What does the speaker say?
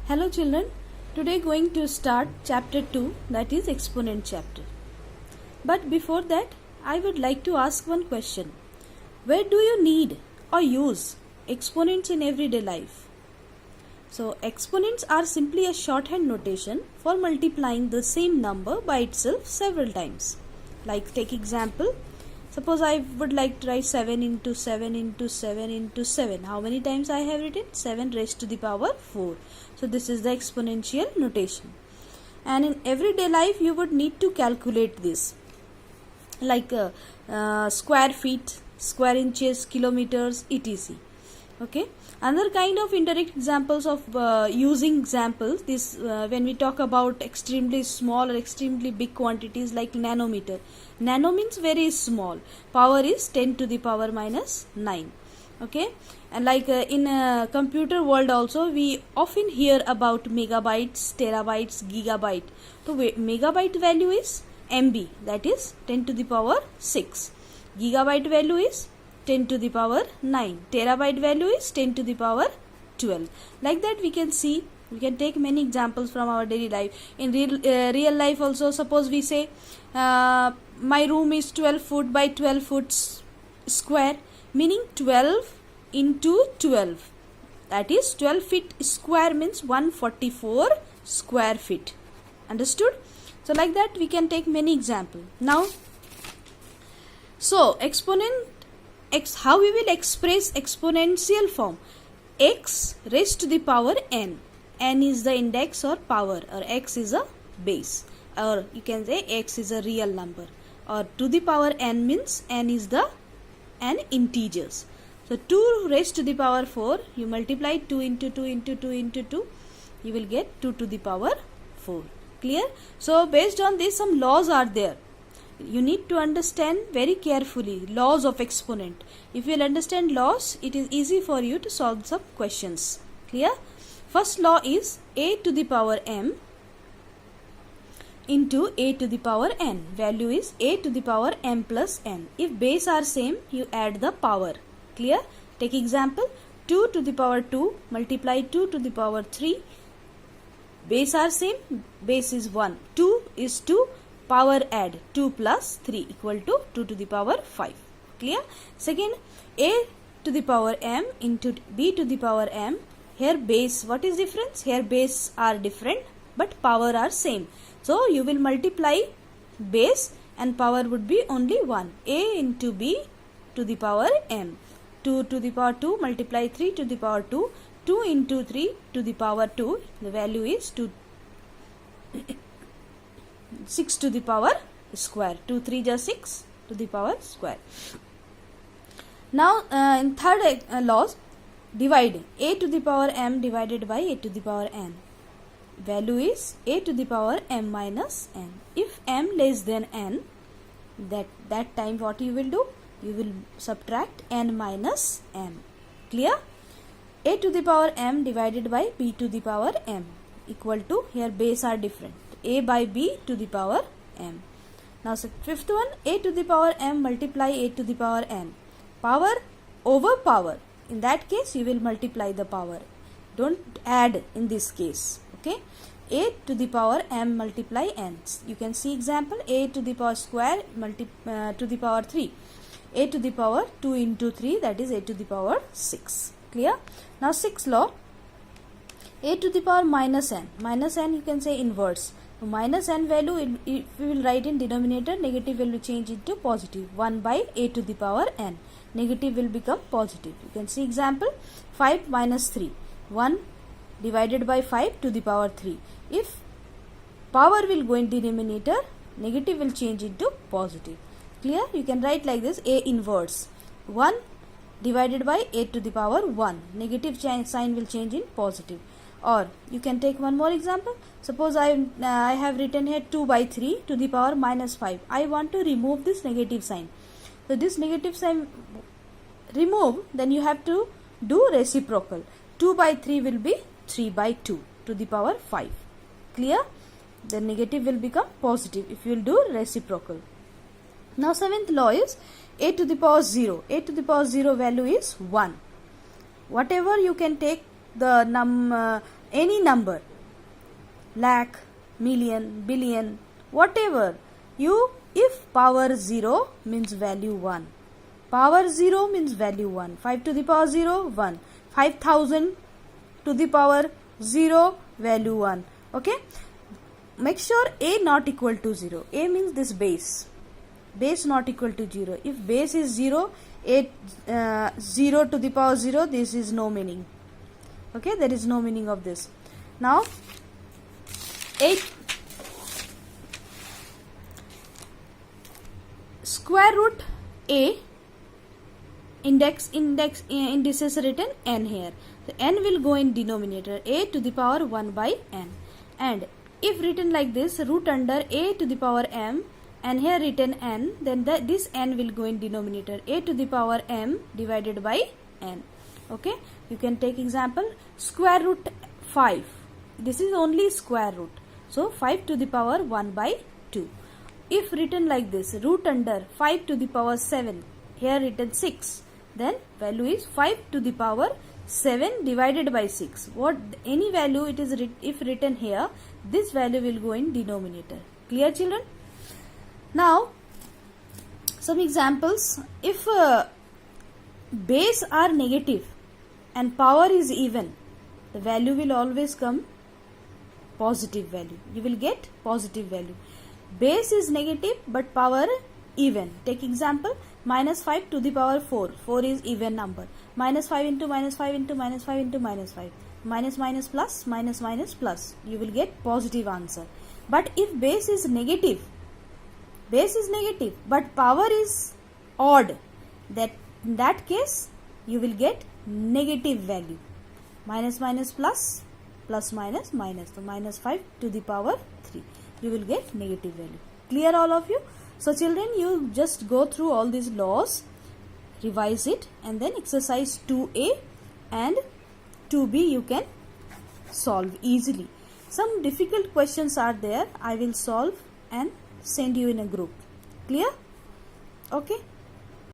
Hello children, today going to start chapter 2, that is exponent chapter. But before that, I would like to ask one question. Where do you need or use exponents in everyday life? So exponents are simply a shorthand notation for multiplying the same number by itself several times. Like take example, suppose I would like to write 7 into 7 into 7 into 7. How many times I have written? 7 raised to the power 4. So this is the exponential notation. And in everyday life you would need to calculate this. Like square feet, square inches, kilometers, etc. Okay. Another kind of indirect examples of using examples, this when we talk about extremely small or extremely big quantities like nanometer. Nano means very small. Power is 10 to the power minus 9. Okay. And like in computer world also we often hear about megabytes, terabytes, gigabyte. So megabyte value is MB, that is 10 to the power 6. Gigabyte value is 10 to the power 9. Terabyte value is 10 to the power 12. Like that we can see, we can take many examples from our daily life. In real life also, suppose we say my room is 12 foot by 12 foot square, meaning 12 into 12. That is 12 feet square means 144 square feet. Understood? So like that we can take many examples. Now, so exponent x, how we will express exponential form? X raised to the power n. N is the index or power, or x is a base, or you can say x is a real number, or to the power n means n is the n integers. So 2 raised to the power 4, you multiply 2 into 2 into 2 into 2, you will get 2 to the power 4. Clear? So based on this some laws are there. You need to understand very carefully laws of exponent. If you will understand laws, it is easy for you to solve some questions. Clear? First law is a to the power m into a to the power n. Value is a to the power m plus n. If base are same, you add the power. Clear? Take example, 2 to the power 2 multiply 2 to the power 3. Base are same, base is 1. 2 is 2. Power add 2 plus 3 equal to 2 to the power 5. Clear? Second, a to the power m into b to the power m. Here base, what is difference? Here base are different but power are same. So you will multiply base and power would be only 1. A into b to the power m. 2 to the power 2 multiply 3 to the power 2. 2 into 3 to the power 2. The value is 2. 6 to the power square. 2 3 just 6 to the power square. Now in third laws, divide a to the power m divided by a to the power n. Value is a to the power m minus n. If m less than n, that time what you will do? You will subtract n minus m. Clear? A to the power m divided by b to the power m equal to, here base are different, a by b to the power m. Now fifth one, a to the power m multiply a to the power n. Power over power. In that case you will multiply the power. Don't add in this case. Okay. A to the power m multiply n. You can see example, a to the power square to the power 3. A to the power 2 into 3, that is a to the power 6. Clear? Now sixth law, a to the power minus n. Minus n you can say inverse. So minus n value, if we will write in denominator, negative will change into positive. 1 by a to the power n. Negative will become positive. You can see example, 5 minus 3. 1 divided by 5 to the power 3. If power will go in denominator, negative will change into positive. Clear? You can write like this, a inverse. 1 divided by a to the power 1. Negative sign will change in positive. Or you can take one more example. Suppose I have written here 2 by 3 to the power minus 5. I want to remove this negative sign. So this negative sign remove, then you have to do reciprocal. 2 by 3 will be 3 by 2 to the power 5. Clear? The negative will become positive if you will do reciprocal. Now seventh law is a to the power 0. A to the power 0 value is 1. Whatever you can take the any number, lakh, million, billion, whatever, if power 0 means value 1, power 0 means value 1, 5 to the power 0, 1, 5000 to the power 0, value 1. Okay, make sure a not equal to 0. A means this base not equal to 0. If base is 0, 0 to the power 0, this is no meaning. Okay, there is no meaning of this. Now 8 square root a, indices written n here. So n will go in denominator, a to the power 1 by n. And if written like this, root under a to the power m, and here written n, then this n will go in denominator, a to the power m divided by n. Okay, you can take example, square root 5. This is only square root. So 5 to the power 1 by 2. If written like this, root under 5 to the power 7, here written 6, then value is 5 to the power 7 divided by 6. What any value it is if written here, this value will go in denominator. Clear, children? Now some examples. If base are negative and power is even, the value will always come positive value. You will get positive value. Base is negative but power even. Take example, minus 5 to the power 4. 4 is even number. Minus 5 into minus 5 into minus 5 into minus 5. Minus minus plus, minus minus plus. You will get positive answer. But if base is negative but power is odd, in that case you will get negative value. Minus minus plus, plus minus minus. So minus 5 to the power 3. You will get negative value. Clear, all of you? So children, you just go through all these laws, revise it, and then exercise 2a and 2b you can solve easily. Some difficult questions are there. I will solve and send you in a group. Clear? Okay.